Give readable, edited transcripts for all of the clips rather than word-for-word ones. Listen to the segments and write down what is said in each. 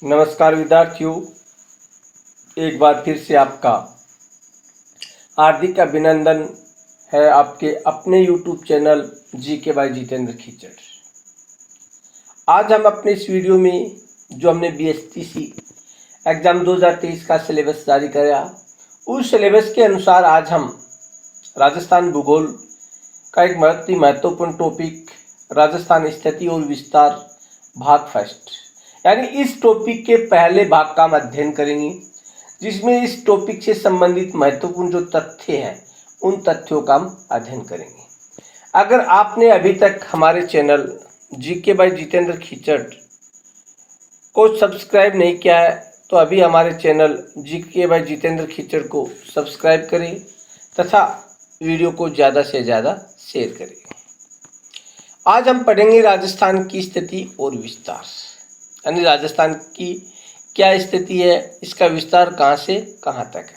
नमस्कार विद्यार्थियों, एक बार फिर से आपका हार्दिक अभिनंदन है आपके अपने YouTube channel GK by Jitendra Khichar. आज हम अपने इस वीडियो में जो हमने BSTC एग्ज़ाम 2023 का सिलेबस जारी कराया, उस सिलेबस के अनुसार आज हम राजस्थान भूगोल का एक बहुत ही महत्वपूर्ण टॉपिक राजस्थान स्थिति और विस्तार भाग फर्स्ट, यानी इस टॉपिक के पहले भाग का हम अध्ययन करेंगे, जिसमें इस टॉपिक से संबंधित महत्वपूर्ण जो तथ्य हैं उन तथ्यों का हम अध्ययन करेंगे। अगर आपने अभी तक हमारे channel GK by Jitendra Khichar को सब्सक्राइब नहीं किया है तो अभी हमारे channel GK by Jitendra Khichar को सब्सक्राइब करें तथा वीडियो को ज़्यादा से ज़्यादा शेयर करें। आज हम पढ़ेंगे राजस्थान की स्थिति और विस्तार, यानी राजस्थान की क्या स्थिति है, इसका विस्तार कहाँ से कहाँ तक है।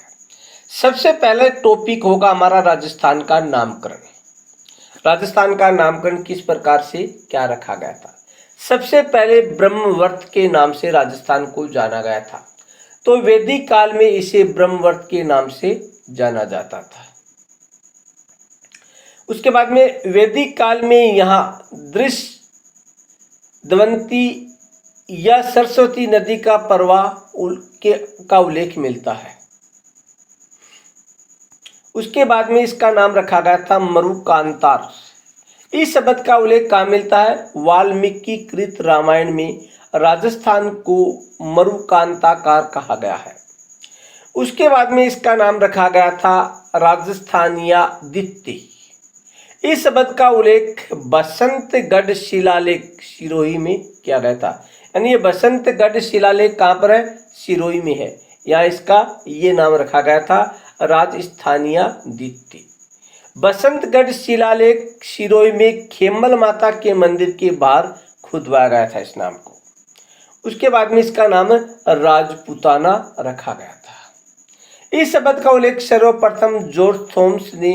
सबसे पहले टॉपिक होगा हमारा राजस्थान का नामकरण। राजस्थान का नामकरण किस प्रकार से क्या रखा गया था। सबसे पहले ब्रह्मवर्त के नाम से राजस्थान को जाना गया था, तो वैदिक काल में इसे ब्रह्मवर्त के नाम से जाना जाता था। उसके बाद में वैदिक काल में यहाँ दृष्टद्वंती या सरस्वती नदी का प्रवाह का उल्लेख मिलता है। उसके बाद में इसका नाम रखा गया था मरुकांतार। इस शब्द का उल्लेख कहाँ मिलता है? वाल्मीकि कृत रामायण में राजस्थान को मरुकांताकार कहा गया है। उसके बाद में इसका नाम रखा गया था राजस्थानिया दित्य। इस शब्द का उल्लेख बसंतगढ़ शिलालेख सिरोही में किया गया था, यानी ये बसंतगढ़ शिलालेख कहाँ पर है? सिरोही में है। यहाँ इसका ये नाम रखा गया था राजस्थानिया दित्य। बसंतगढ़ शिलालेख सिरोही में खेमल माता के मंदिर के बाहर खुदवाया गया था इस नाम को। उसके बाद में इसका नाम राजपूताना रखा गया था। इस शब्द का उल्लेख सर्वप्रथम जॉर्ज थॉमस ने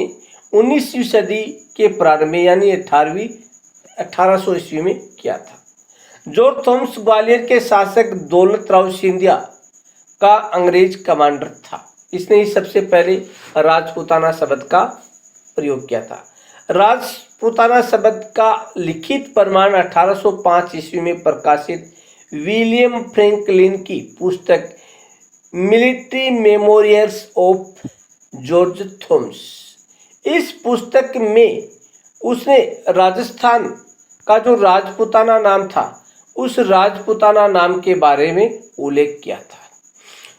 19वीं सदी के प्रारंभ में, यानी 1800 ईस्वी में किया था। जॉर्ज थॉमस ग्वालियर के शासक दौलत राव सिंधिया का अंग्रेज कमांडर था। इसने ही सबसे पहले राजपूताना शब्द का प्रयोग किया था। राजपूताना शब्द का लिखित प्रमाण 1805 ईस्वी में प्रकाशित विलियम फ्रैंकलिन की पुस्तक military memorials of George Thomas. इस पुस्तक में उसने राजस्थान का जो राजपूताना नाम था उस राजपूताना नाम के बारे में उल्लेख किया था।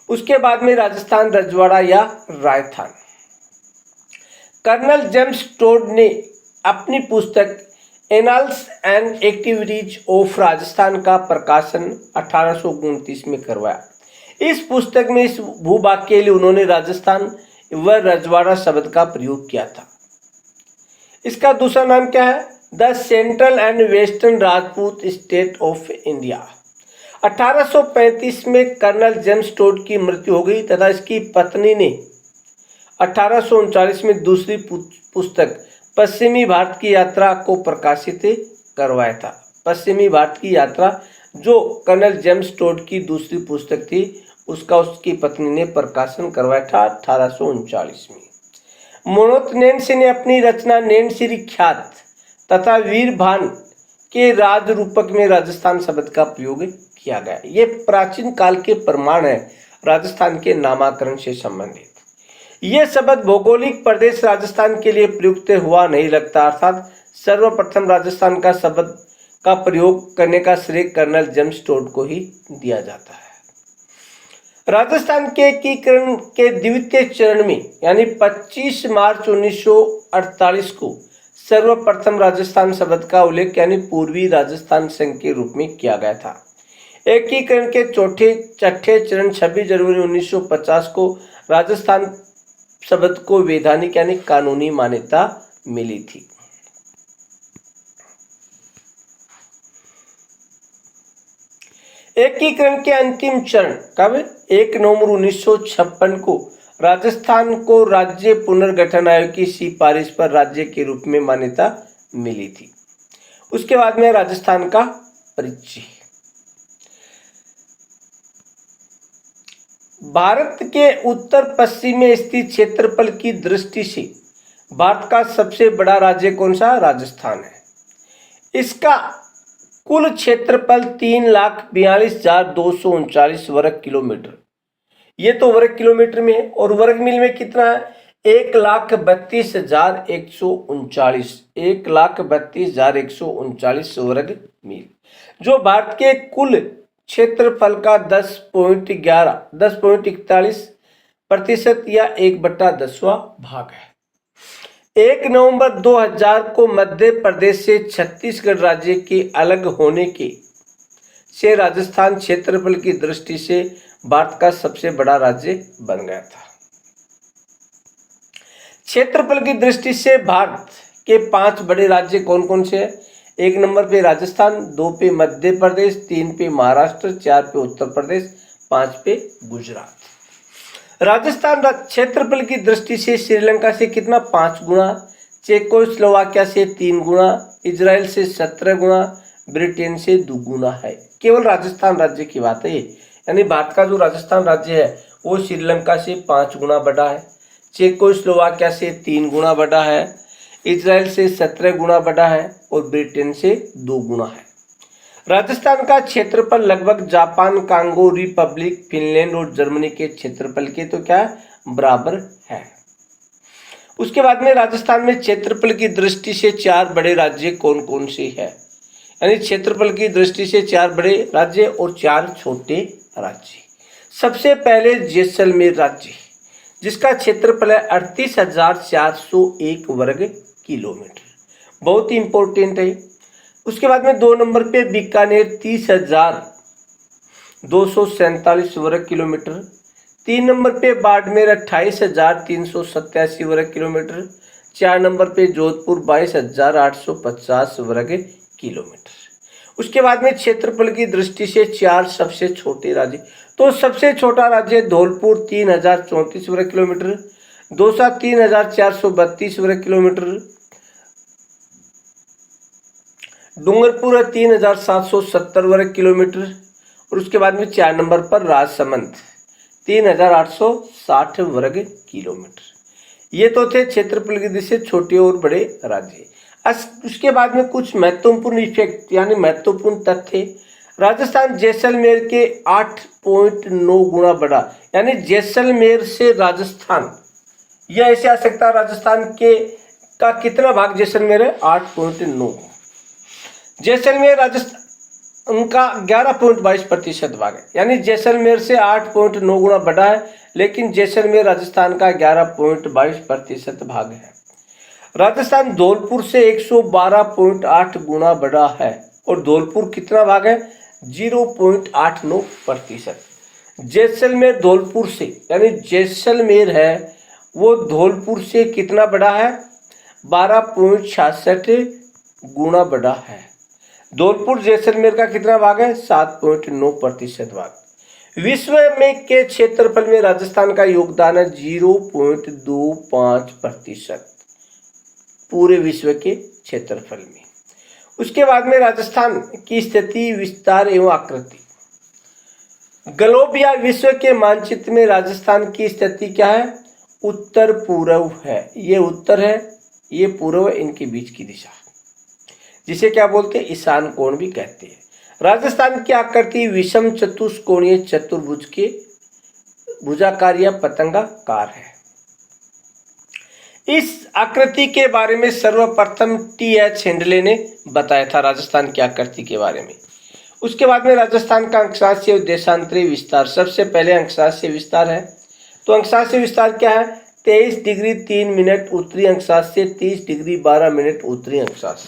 उसके बाद में राजस्थान रजवाड़ा या राजस्थान। कर्नल जेम्स टोड ने अपनी पुस्तक annals and activities of Rajasthan का प्रकाशन 1829 में करवाया। इस पुस्तक में इस भूभाग के लिए उन्होंने राजस्थान व रजवाड़ा शब्द का प्रयोग किया था। इसका दूसरा नाम क्या है? The central and western Rajput state of India. 1835 में कर्नल जेम्स टोड की मृत्यु हो गई तथा इसकी पत्नी ने 1839 में दूसरी पुस्तक पश्चिमी भारत की यात्रा को प्रकाशित करवाया था। पश्चिमी भारत की यात्रा जो कर्नल जेम्स टोड की दूसरी पुस्तक थी उसका उसकी पत्नी ने प्रकाशन करवाया था 1839 में। मनोत नैनसी ने अपनी रचना नैनसिरी ख्यात तथा वीरभान के राज रूपक में राजस्थान शब्द का प्रयोग किया गया। ये प्राचीन काल के प्रमाण है राजस्थान के नामकरण से संबंधित। ये शब्द भौगोलिक प्रदेश राजस्थान के लिए प्रयुक्त हुआ नहीं लगता, अर्थात सर्वप्रथम राजस्थान का शब्द का प्रयोग करने का श्रेय कर्नल जेम्स टोड को ही दिया जाता है। राजस्थान के एकीकरण के द्वितीय चरण में, यानी 25 मार्च 1948 को सर्वप्रथम राजस्थान शब्द का उल्लेख यानी पूर्वी राजस्थान संघ के रूप में किया गया था। एकीकरण के छठे चरण 26 जनवरी 1950 को राजस्थान शब्द को वैधानिक यानी कानूनी मान्यता मिली थी। एकीकरण के अंतिम चरण कब? 1 नवंबर 1956 को राजस्थान को राज्य पुनर्गठन आयोग की सिफारिश पर राज्य के रूप में मान्यता मिली थी। उसके बाद में राजस्थान का परिचय। भारत के उत्तर पश्चिम में स्थित क्षेत्रफल की दृष्टि से भारत का सबसे बड़ा राज्य कौन सा? राजस्थान है। इसका कुल क्षेत्रफल 3,42,239 वर्ग किलोमीटर, ये तो वर्ग किलोमीटर में है, और वर्ग मील में कितना है? 1,32,139, 1,32,139 वर्ग मील, जो भारत के कुल क्षेत्रफल का 10.41% या 1/10वां भाग है। 1 नवंबर 2000 को मध्य प्रदेश से छत्तीसगढ़ राज्य के अलग होने के से राजस्थान क्षेत्रफल की दृष्टि से भारत का सबसे बड़ा राज्य बन गया था। क्षेत्रफल की दृष्टि से भारत के 5 बड़े राज्य कौन कौन से हैं? 1 नंबर पे राजस्थान, 2 पे मध्य प्रदेश, 3 पे महाराष्ट्र, 4 पे उत्तर प्रदेश, 5 पे गुजरात। राजस्थान क्षेत्रफल की दृष्टि से श्रीलंका से कितना? 5 गुना, चेकोस्लोवाकिया से 3 गुना, इजराइल से 17 गुना, ब्रिटेन से 2 गुना है। केवल राजस्थान राज्य की बात है ये, यानी भारत का जो राजस्थान राज्य है वो श्रीलंका से 5 गुना बड़ा है, चेकोस्लोवाकिया से 3 गुना बड़ा है, इजराइल से 17 गुना बड़ा है और ब्रिटेन से 2 गुना है। राजस्थान का क्षेत्रफल लगभग जापान, कांगो रिपब्लिक, फिनलैंड और जर्मनी के क्षेत्रफल के तो क्या बराबर है। उसके बाद में राजस्थान में क्षेत्रफल की दृष्टि से 4 बड़े राज्य कौन कौन से हैं? यानी क्षेत्रफल की दृष्टि से 4 बड़े राज्य और 4 छोटे राज्य। सबसे पहले जैसलमेर राज्य, जिसका क्षेत्रफल है 38,401 वर्ग किलोमीटर, बहुत ही इंपॉर्टेंट है। उसके बाद में 2 नंबर पे बीकानेर 30,247 वर्ग किलोमीटर, 3 नंबर पे बाड़मेर 28,387 वर्ग किलोमीटर, 4 नंबर पे जोधपुर 22,850 वर्ग किलोमीटर। उसके बाद में क्षेत्रफल की दृष्टि से 4 सबसे छोटे राज्य, तो सबसे छोटा राज्य धौलपुर 3,034 वर्ग किलोमीटर, दौसा 3,432 वर्ग किलोमीटर, डूंगरपुर 3,770 वर्ग किलोमीटर, और उसके बाद में 4 नंबर पर राजसमंद 3,860 वर्ग किलोमीटर। ये तो थे क्षेत्रफल की दृष्टि से छोटे और बड़े राज्य। उसके बाद में कुछ महत्वपूर्ण इफेक्ट यानी महत्वपूर्ण तथ्य, राजस्थान जैसलमेर के 8.9 गुना बड़ा, यानी जैसलमेर से राजस्थान, यह ऐसे आ सकता है राजस्थान के का कितना भाग जैसलमेर है? 8.9। जैसलमेर राजस्थान उनका 11.22% भाग है, यानी जैसलमेर से 8.9 गुना बड़ा है, लेकिन जैसलमेर राजस्थान का 11.22% भाग है। राजस्थान धौलपुर से 112.8 गुना बड़ा है, और धौलपुर कितना भाग है? 0.89%। जैसलमेर धौलपुर से, यानी जैसलमेर है वो धौलपुर से कितना बड़ा है? 12.66 गुना बड़ा है। धौलपुर जैसलमेर का कितना भाग है? 7.9% भाग। विश्व में के क्षेत्रफल में राजस्थान का योगदान है 0.25% पूरे विश्व के क्षेत्रफल में। उसके बाद में राजस्थान की स्थिति, विस्तार एवं आकृति। ग्लोब या विश्व के मानचित्र में राजस्थान की स्थिति क्या है? उत्तर पूर्व है, ये उत्तर है, ये पूर्व, इनके बीच की दिशा, जिसे क्या बोलते हैं? ईशान कोण भी कहते हैं। राजस्थान की आकृति विषम चतुष्कोणीय चतुर्भुज के भुजाकार या पतंगाकार है। इस आकृति के बारे में सर्वप्रथम T.H. हेंडले ने बताया था राजस्थान की आकृति के बारे में। उसके बाद में राजस्थान का अक्षांशीय और देशांतरीय विस्तार। सबसे पहले अक्षांशीय विस्तार है, तो अक्षांशीय विस्तार क्या है? 23 डिग्री 3 मिनट उत्तरी अक्षांश से 30 डिग्री 12 मिनट उत्तरी अक्षांश।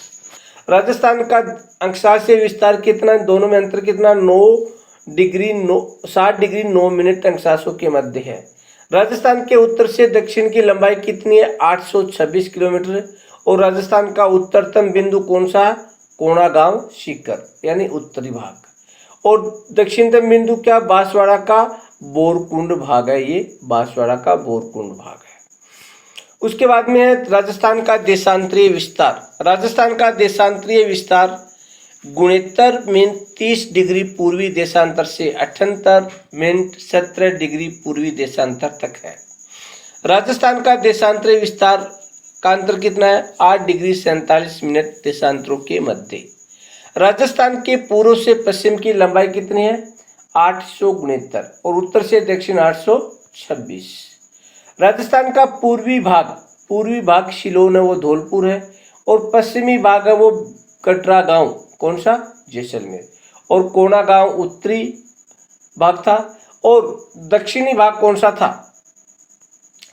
राजस्थान का अक्षांशीय विस्तार कितना, दोनों में अंतर कितना? 60 डिग्री 9 मिनट अक्षांशों के मध्य है। राजस्थान के उत्तर से दक्षिण की लंबाई कितनी है? 826 किलोमीटर। और राजस्थान का उत्तरतम बिंदु कौन सा है? कोणागांव शिखर, यानी उत्तरी भाग। और दक्षिणतम बिंदु क्या? बांसवाड़ा का बोरकुंड भाग है, ये बांसवाड़ा का बोरकुंड भाग है। उसके बाद में है राजस्थान का देशांतरीय विस्तार। राजस्थान का देशांतरीय विस्तार 69 मिनट 30 डिग्री पूर्वी देशांतर से 78 मिनट 17 डिग्री पूर्वी देशांतर तक है। राजस्थान का देशांतरी विस्तार का अंतर कितना है? 8 डिग्री 47 मिनट देशांतरों के मध्य। राजस्थान के पूर्व से पश्चिम की लंबाई कितनी है? 869 और उत्तर से दक्षिण 826। राजस्थान का पूर्वी भाग शिलोन है, वो धौलपुर है, और पश्चिमी भाग है वो कटरा गांव, कौन सा? जैसलमेर, और कोना गांव उत्तरी भाग था, और दक्षिणी भाग कौन सा था?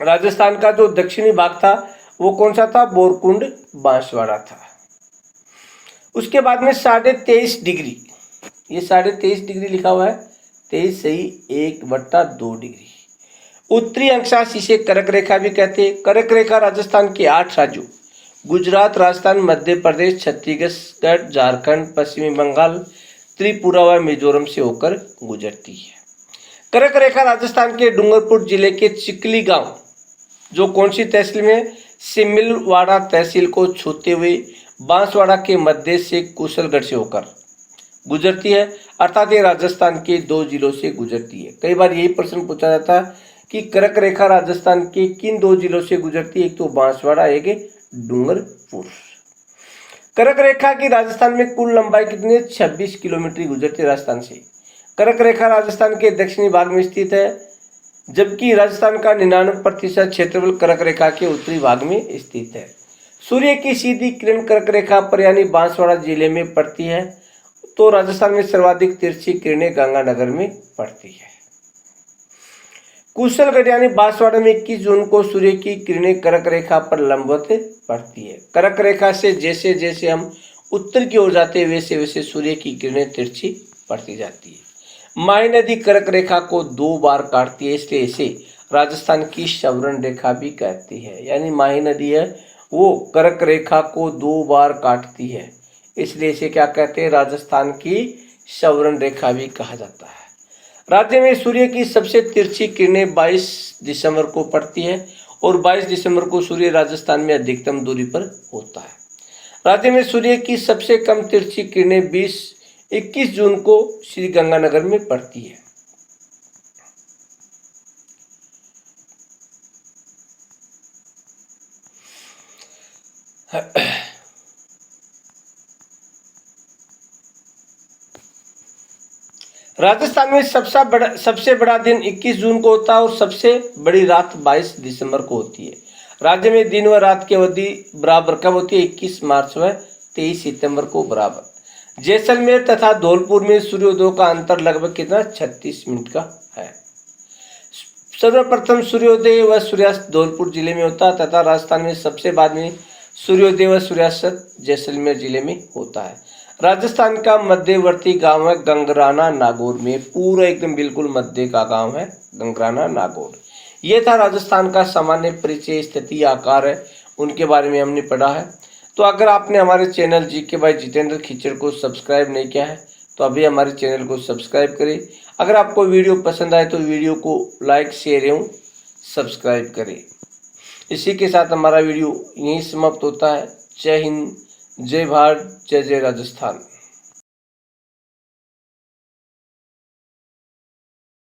राजस्थान का जो दक्षिणी भाग था वो कौन सा था? बोरकुंड बांसवाड़ा था। उसके बाद में 23.5 डिग्री, ये 23.5 डिग्री लिखा हुआ है, 23 सही 1/2 डिग्री। उत्तरी अक्षांश इसे कर्क रेखा भी कहते हैं। कर्क रेखा राजस्थान के 8 राज्यों गुजरात, राजस्थान, मध्य प्रदेश, छत्तीसगढ़, झारखंड, पश्चिमी बंगाल, त्रिपुरा व मिजोरम से होकर गुजरती है। कर्क रेखा राजस्थान के डूंगरपुर जिले के चिकली गांव, जो कौन सी तहसील में? सिमिलवाड़ा तहसील को छूते हुए बांसवाड़ा के मध्य से कुशलगढ़ से होकर गुजरती है, अर्थात ये राजस्थान के 2 जिलों से गुजरती है। कई बार यही प्रश्न पूछा जाता है कि कर्क रेखा राजस्थान के किन 2 जिलों से गुजरती है? एक तो बांसवाड़ा, एक डूंगरपुर। कर्क रेखा की राजस्थान में कुल लंबाई कितनी है? 26 किलोमीटर गुजरती है राजस्थान से। कर्क रेखा राजस्थान के दक्षिणी भाग में स्थित है, जबकि राजस्थान का 99% क्षेत्रफल कर्क रेखा के उत्तरी भाग में स्थित है। सूर्य की सीधी किरण कर्क रेखा पर यानी बांसवाड़ा जिले में पड़ती है, तो राजस्थान में सर्वाधिक तिरछी किरणें गंगानगर में पड़ती है। कुशलगढ़ यानी बांसवाड़ा में 21 जून को सूर्य की किरणें कर्क रेखा पर लंबवत पड़ती है। कर्क रेखा से जैसे जैसे हम उत्तर की ओर जाते हैं वैसे वैसे सूर्य की किरणें तिरछी पड़ती जाती है। माही नदी कर्क रेखा को 2 बार काटती है, इसलिए इसे राजस्थान की सवर्ण रेखा भी कहती है। यानी माही नदी है वो कर्क रेखा को 2 बार काटती है, इसलिए इसे क्या कहते हैं? राजस्थान की सवर्ण रेखा भी कहा जाता है। राज्य में सूर्य की सबसे तिरछी किरणें 22 दिसंबर को पड़ती है, और 22 दिसंबर को सूर्य राजस्थान में अधिकतम दूरी पर होता है। राज्य में सूर्य की सबसे कम तिरछी किरणें 21 जून को श्री गंगानगर में पड़ती है। राजस्थान में सबसे बड़ा दिन 21 जून को होता है और सबसे बड़ी रात 22 दिसंबर को होती है। राज्य में दिन व रात की अवधि बराबर कब होती है? 21 मार्च व 23 सितंबर को बराबर। जैसलमेर तथा धौलपुर में सूर्योदय का अंतर लगभग कितना? 36 मिनट का है। सर्वप्रथम सूर्योदय व सूर्यास्त धौलपुर जिले में होता है तथा राजस्थान में सबसे बाद में सूर्योदय व सूर्यास्त जैसलमेर जिले में होता है। राजस्थान का मध्यवर्ती गांव है गंगराना नागौर में, पूरा एकदम बिल्कुल मध्य का गांव है गंगराना नागौर। ये था राजस्थान का सामान्य परिचय, स्थिति, आकार है, उनके बारे में हमने पढ़ा है। तो अगर आपने हमारे channel GK by Jitendra Khichar को सब्सक्राइब नहीं किया है तो अभी हमारे चैनल को सब्सक्राइब करें। अगर आपको वीडियो पसंद आए तो वीडियो को लाइक, शेयर एवं सब्सक्राइब करें। इसी के साथ हमारा वीडियो यहीं समाप्त होता है। जय हिंद, जय भारत, जय जय राजस्थान।